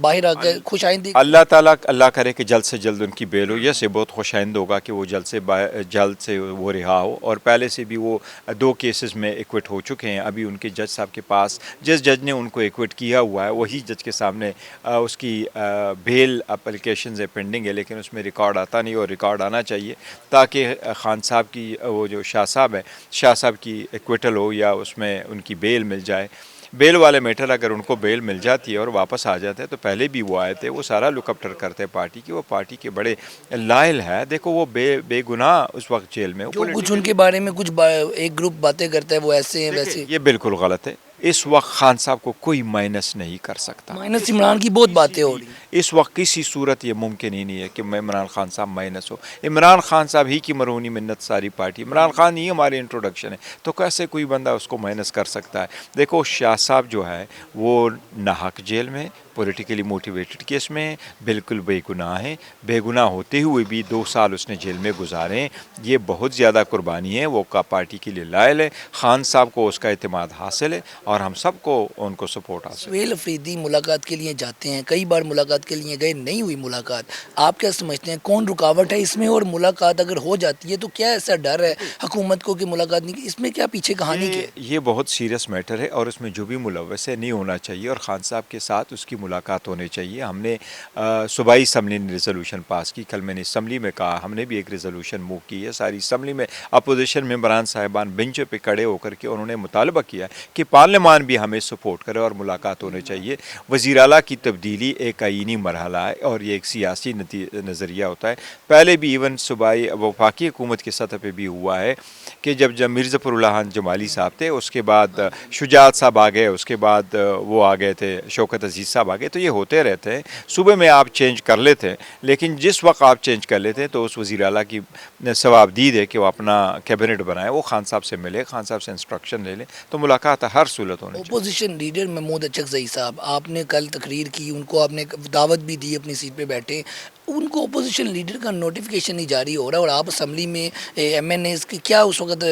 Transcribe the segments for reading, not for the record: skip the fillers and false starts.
باہر آ کر خوش آئندے؟ اللہ تعالیٰ اللہ کرے کہ جلد سے جلد ان کی بیل ہو، یہ سے بہت خوش آئند ہوگا کہ وہ جلد سے وہ رہا ہو، اور پہلے سے بھی وہ 2 کیسز میں ایکوٹ ہو چکے ہیں. ابھی ان کے جج صاحب کے پاس جس جج نے ان کو ایکوٹ کیا ہوا ہے وہی جج کے سامنے اس کی بیل اپلیکیشنز پینڈنگ ہے، لیکن اس میں ریکارڈ آتا نہیں، اور ریکارڈ آنا چاہیے تاکہ خان صاحب کی وہ جو شاہ صاحب کی ایکویٹل ہو یا اس میں ان کی بیل مل جائے. بیل والے میٹر اگر ان کو بیل مل جاتی ہے اور واپس آ جاتے ہیں، تو پہلے بھی وہ آئے تھے، وہ سارا لک اپٹر کرتے ہیں پارٹی کی، وہ پارٹی کے بڑے لائل ہے. دیکھو وہ بے گناہ اس وقت جیل میں. جو کچھ ان کے بارے میں کچھ ایک گروپ باتیں کرتا ہے وہ ایسے ہیں ویسے، یہ بالکل غلط ہے. اس وقت خان صاحب کو کوئی مائنس نہیں کر سکتا. مائنس عمران کی بہت باتیں ہو رہی ہیں اس وقت کسی صورت یہ ممکن ہی نہیں ہے کہ عمران خان صاحب مائنس ہو. عمران خان صاحب ہی کی مرہونی منت ساری پارٹی، عمران خان ہی ہماری انٹروڈکشن ہے، تو کیسے کوئی بندہ اس کو مائنس کر سکتا ہے. دیکھو شاہ صاحب جو ہے وہ ناحق جیل میں پولیٹیکلی موٹیویٹڈ کیس میں بالکل بے گناہ ہیں. بے گناہ ہوتے ہوئے بھی 2 سال اس نے جیل میں گزارے ہیں. یہ بہت زیادہ قربانی ہے. وہ کا پارٹی کے لیے لائل ہے. خان صاحب کو اس کا اعتماد حاصل ہے اور ہم سب کو ان کو سپورٹ حاصل ہے. سہیل افریدی ملاقات کے لیے جاتے ہیں، کئی بار ملاقات کے لیے گئے، نہیں ہوئی ملاقات. آپ کیا سمجھتے ہیں کون رکاوٹ ہے اس میں، اور ملاقات اگر ہو جاتی ہے تو کیا ایسا ڈر ہے حکومت کو کہ ملاقات نہیں کی؟ اس میں کیا پیچھے کہانی کی ہے؟ یہ بہت سیریس میٹر ہے اور اس میں جو بھی ملوث ہے نہیں ہونا چاہیے، اور خان صاحب کے ساتھ اس کی ملاقات ہونے چاہیے. ہم نے صوبائی اسمبلی نے ریزولوشن پاس کی. کل میں نے اسمبلی میں کہا، ہم نے بھی ایک ریزولوشن موو کی ہے. ساری اسمبلی میں اپوزیشن ممبران صاحبان بینچ پہ کھڑے ہو کر کے انہوں نے مطالبہ کیا کہ پارلیمان بھی ہمیں سپورٹ کرے اور ملاقات ہونے چاہیے. وزیر اعلیٰ کی تبدیلی ایک آئینی مرحلہ ہے اور یہ ایک سیاسی نظریہ ہوتا ہے. پہلے بھی ایون صوبائی وفاقی حکومت کی سطح پہ بھی ہوا ہے کہ جب مرزا فرح اللہ خان جمالی صاحب تھے، اس کے بعد شجاعت صاحب آ گئے، اس کے بعد وہ آ گئے تھے شوکت عزیز صاحب آ گئے، تو یہ ہوتے رہتے ہیں. صوبے میں آپ چینج کر لیتے ہیں، لیکن جس وقت آپ چینج کر لیتے ہیں تو اس وزیر اعلیٰ کی ثواب دید ہے کہ وہ اپنا کیبنٹ بنائے، وہ خان صاحب سے ملے، خان صاحب سے انسٹرکشن لے لیں، تو ملاقات ہر صورت ہونی چاہیے. اپوزیشن لیڈر محمود اچکزئی صاحب، آپ نے کل تقریر کی، ان کو آپ نے دعوت بھی دی اپنی سیٹ پہ بیٹھے، ان کو اپوزیشن لیڈر کا نوٹیفیکیشن نہیں جاری ہو رہا، اور آپ اسمبلی میں ایم این ایز کی کیا اس وقت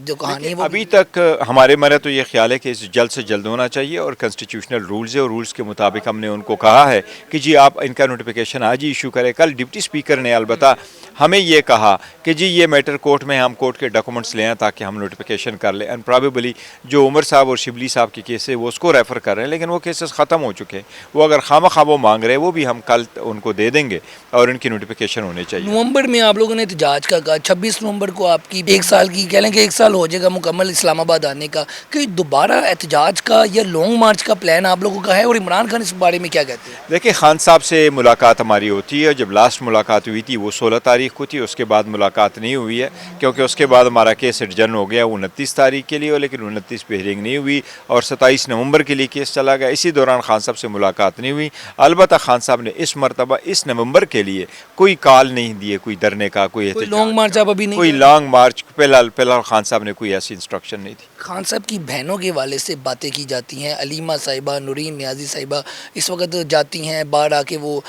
جو کہانی ہے وہ ابھی تک ہمارے میرا تو یہ خیال ہے کہ جلد سے جلد ہونا چاہیے، اور کنسٹیٹیوشنل رولز ہے اور رولز کے مطابق ہم نے ان کو کہا ہے کہ جی آپ ان کا نوٹیفیکیشن آج ہی ایشو کریں. کل ڈپٹی اسپیکر نے البتہ ہمیں یہ کہا کہ جی یہ میٹر کورٹ میں ہم کورٹ کے ڈاکومنٹس لے آئیں تاکہ ہم نوٹیفیکیشن کر لیں. اینڈ پرابیبلی جو عمر صاحب اور شبلی صاحب کے کیس ہے وہ اس کو ریفر کر رہے ہیں، لیکن وہ کیسز ختم ہو چکے ہیں. وہ اگر خواہ وہ مانگ رہے ہیں وہ بھی ہم کل ان کو دے دیں گے اور ان کی نوٹیفیکیشن ہونے چاہیے. نومبر میں آپ لوگوں نے احتجاج کا کہا، 26 نومبر کو آپ کی 1 سال کی کہہ لیں کہ 1 سال ہو جائے گا مکمل اسلام آباد آنے کا، کہ دوبارہ احتجاج کا یا لانگ مارچ کا پلان آپ لوگوں کا ہے، اور عمران خان اس بارے میں کیا کہتے ہیں؟ دیکھیں خان صاحب سے ملاقات ہماری ہوتی ہے. جب لاسٹ ملاقات ہوئی تھی وہ 16 تاریخ کو تھی، اس کے بعد ملاقات نہیں ہوئی ہے کیونکہ اس کے بعد ہمارا کیس ایڈجرن ہو گیا 29 تاریخ کے لیے، لیکن 29 پہ ہیئرنگ نہیں ہوئی اور 27 نومبر کے لیے کیس چلا گیا. اسی دوران خان صاحب سے ملاقات نہیں ہوئی. البتہ خان صاحب نے اس مرتبہ اس نومبر کے لیے کوئی کال نہیں دیے، کوئی دھرنے کا، کوئی لانگ مارچ آپ ابھی نہیں، کوئی لانگ مارچ فی الحال خان صاحب نے کوئی ایسی انسٹرکشن نہیں دی. خان صاحب کی بہنوں کے والے سے باتیں کی جاتی ہیں، علیمہ صاحبہ، نورین نیازی صاحبہ اس وقت جاتی ہیں باہر آ کے، وہ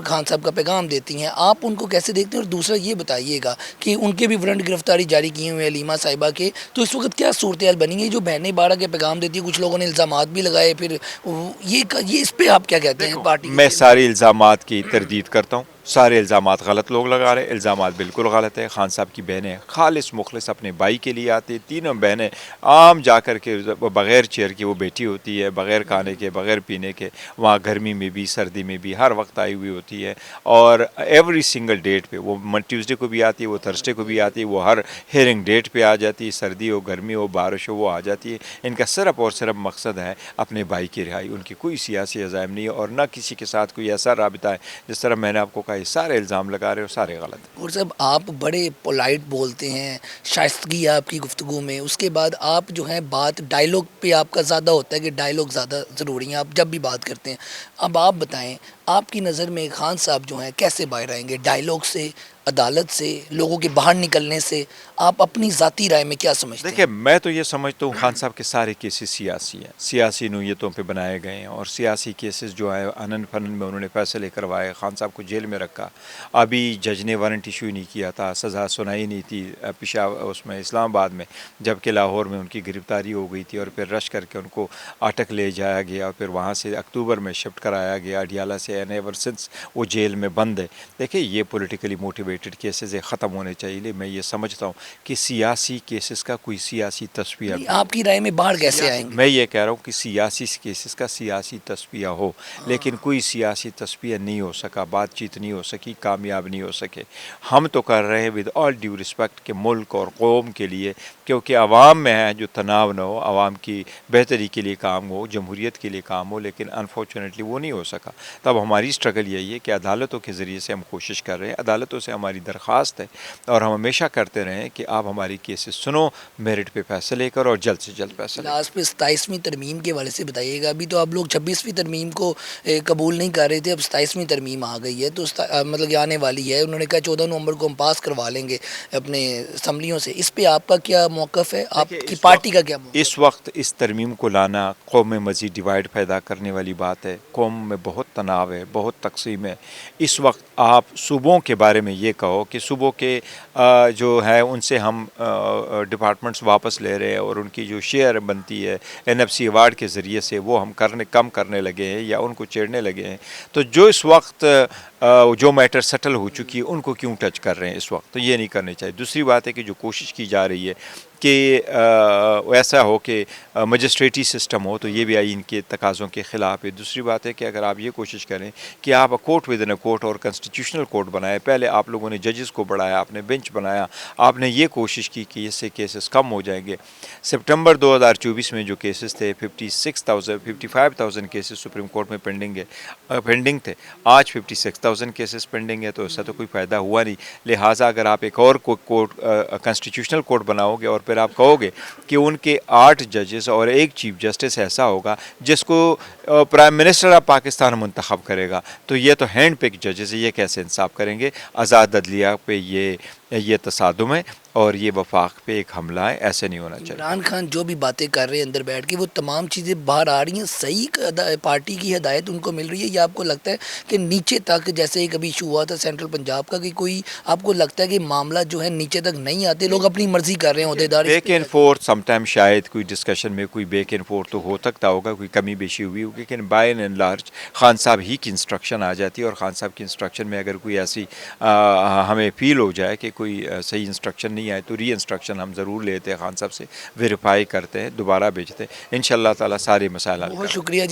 خان صاحب کا پیغام دیتی ہیں. آپ ان کو کیسے دیکھتے ہیں؟ اور دوسرا یہ بتائیے گا کہ ان کے بھی وارنٹ گرفتاری جاری کیے ہوئے ہیں علیمہ صاحبہ کے، تو اس وقت کیا صورتحال بنی ہے؟ جو بہنیں باہر آ کے پیغام دیتی ہیں، کچھ لوگوں نے الزامات بھی لگائے، پھر یہ اس پہ آپ کیا کہتے ہیں پارٹی؟ میں سارے الزامات کی تردید کرتا ہوں. سارے الزامات غلط لوگ لگا رہے ہیں. الزامات بالکل غلط ہے. خان صاحب کی بہنیں خالص مخلص اپنے بھائی کے لیے آتی ہیں. تینوں بہنیں عام جا کر کے بغیر چیئر کی وہ بیٹھی ہوتی ہے، بغیر کھانے کے، بغیر پینے کے، وہاں گرمی میں بھی سردی میں بھی ہر وقت آئی ہوئی ہوتی ہے. اور ایوری سنگل ڈیٹ پہ وہ ٹیوزڈے کو بھی آتی ہے، وہ تھرسڈے کو بھی آتی ہے، وہ ہر ہیئرنگ ڈیٹ پہ آ جاتی ہے. سردی ہو، گرمی ہو، بارش ہو، وہ آ جاتی ہے. ان کا صرف اور صرف مقصد ہے اپنے بھائی کی رہائی. ان کی کوئی سیاسی عزائم نہیں ہے اور نہ کسی کے ساتھ کوئی ایسا رابطہ ہے. جس طرح میں نے آپ کو کہا یہ سارے الزام لگا رہے ہو، سارے غلط. اور صاحب آپ بڑے پولائٹ بولتے ہیں، شائستگی آپ کی گفتگو میں، اس کے بعد آپ جو ہیں بات ڈائلاگ پہ آپ کا زیادہ ہوتا ہے کہ ڈائلاگ زیادہ ضروری ہیں آپ جب بھی بات کرتے ہیں. اب آپ بتائیں، آپ کی نظر میں خان صاحب جو ہیں کیسے باہر آئیں گے؟ ڈائیلاگ سے، عدالت سے، لوگوں کے باہر نکلنے سے؟ آپ اپنی ذاتی رائے میں کیا سمجھتے ہیں؟ دیکھیں میں تو یہ سمجھتا ہوں خان صاحب کے سارے کیسز سیاسی ہیں، سیاسی نوعیتوں پہ بنائے گئے ہیں، اور سیاسی کیسز جو ہیں انن فنن میں انہوں نے فیصلے کروائے، خان صاحب کو جیل میں رکھا، ابھی جج نے وارنٹ ایشو نہیں کیا تھا، سزا سنائی نہیں تھی اس میں اسلام آباد میں، جبکہ لاہور میں ان کی گرفتاری ہو گئی تھی اور پھر رش کر کے ان کو اٹک لے جایا گیا اور پھر وہاں سے اکتوبر میں شفٹ کرایا گیا اڈیالہ سے، اینڈ ایور سنس وہ جیل میں بند ہے۔ دیکھیں یہ پولیٹیکلی موٹیویٹڈ کیسز ختم ہونے چاہیے، میں یہ سمجھتا ہوں کہ سیاسی کیسز کا کوئی سیاسی تصفیہ، آپ کی رائے میں باہر کیسے آئیں گے؟ میں یہ کہہ رہا ہوں کہ سیاسی کیسز کا سیاسی تصفیہ ہو، لیکن کوئی سیاسی تصفیہ نہیں ہو سکا، بات چیت نہیں ہو سکی، کامیاب نہیں ہو سکے۔ ہم تو کر رہے ہیں ود آل ڈیو رسپیکٹ کہ ملک اور قوم کے لیے، کیونکہ عوام میں ہے جو تناؤ نہ ہو، عوام کی بہتری کے لیے کام ہو، جمہوریت کے لیے کام ہو، لیکن انفارچونیٹلی وہ نہیں ہو سکا۔ تب ہماری اسٹرگل یہی ہے کہ عدالتوں کے ذریعے سے ہم کوشش کر رہے ہیں، عدالتوں سے ہماری درخواست ہے اور ہم ہمیشہ کرتے رہے ہیں کہ آپ ہماری کیسز سنو، میرٹ پہ فیصلے کرو اور جلد سے جلد فیصلے کرو۔ لاسٹ پہ 27ویں ترمیم کے حوالے سے بتائیے گا، ابھی تو آپ لوگ 26ویں ترمیم کو قبول نہیں کر رہے تھے، اب 27ویں ترمیم آ گئی ہے تو مطلب یہ آنے والی ہے، انہوں نے کہا 14 نومبر کو ہم پاس کروا لیں گے اپنے اسمبلیوں سے، اس پہ آپ کا کیا موقف ہے؟ آپ کی پارٹی کا کیا موقف ہے؟ اس وقت اس ترمیم کو لانا قوم میں مزید ڈیوائڈ پیدا کرنے والی بات ہے، قوم میں بہت تناؤ ہے، بہت تقسیم ہے۔ اس وقت آپ صوبوں کے بارے میں یہ کہو کہ صوبوں کے جو ہے ان سے ہم ڈپارٹمنٹس واپس لے رہے ہیں اور ان کی جو شیئر بنتی ہے NFC ایوارڈ کے ذریعے سے وہ ہم کم کرنے لگے ہیں یا ان کو چھیڑنے لگے ہیں، تو جو اس وقت جو میٹر سیٹل ہو چکی ہے ان کو کیوں ٹچ کر رہے ہیں اس وقت؟ تو یہ نہیں کرنے چاہیے۔ دوسری بات ہے کہ جو کوشش کی جا رہی ہے کہ ایسا ہو کہ مجسٹریٹی سسٹم ہو، تو یہ بھی آئین کے تقاضوں کے خلاف ہے۔ دوسری بات ہے کہ اگر آپ یہ کوشش کریں کہ آپ court with in a court اور کنسٹیٹیوشنل کورٹ بنائے، پہلے آپ لوگوں نے ججز کو بڑھایا، آپ نے بینچ بنایا، آپ نے یہ کوشش کی کہ اس سے کیسز کم ہو جائیں گے۔ سپٹمبر 2024 میں جو کیسز تھے 55,000 کیسز سپریم کورٹ میں پینڈنگ تھے، آج 56,000 کیسز پینڈنگ ہے، تو اس سے تو کوئی فائدہ ہوا نہیں۔ لہٰذا اگر آپ ایک اور کورٹ کنسٹیٹیوشنل کورٹ بناؤ گے اور پھر آپ کہو گے کہ ان کے 8 ججز اور ایک چیف جسٹس ایسا ہوگا جس کو پرائم منسٹر آف پاکستان منتخب کرے گا، تو یہ تو ہینڈ پک ججز ہے، یہ کیسے انصاف کریں گے؟ آزاد عدلیہ پہ یہ تصادم ہے اور یہ وفاق پہ ایک حملہ ہے، ایسے نہیں ہونا چاہیے۔ عمران خان جو بھی باتیں کر رہے ہیں اندر بیٹھ کے، وہ تمام چیزیں باہر آ رہی ہیں، صحیح پارٹی کی ہدایت ان کو مل رہی ہے، یا آپ کو لگتا ہے کہ نیچے تک جیسے کبھی ایشو ہوا تھا سینٹرل پنجاب کا کہ کوئی آپ کو لگتا ہے کہ معاملہ جو ہے نیچے تک نہیں آتے، لوگ اپنی مرضی کر رہے ہیں، عہدیدار back and forth some time شاید کوئی ڈسکشن میں کوئی بیک اینڈ فورتھ تو ہو سکتا ہوگا، کوئی کمی بیشی ہوئی ہوگی، لیکن بائی اینڈ لارج خان صاحب ہی کی انسٹرکشن آ جاتی ہے، اور خان صاحب کی انسٹرکشن میں اگر کوئی ایسی ہمیں فیل ہو جائے کہ کوئی صحیح انسٹرکشن نہیں آئے تو ری انسٹرکشن ہم ضرور لیتے ہیں، خان صاحب سے ویریفائی کرتے ہیں، دوبارہ بھیجتے ہیں، انشاءاللہ تعالیٰ سارے مسائل حل بہت شکریہ جی۔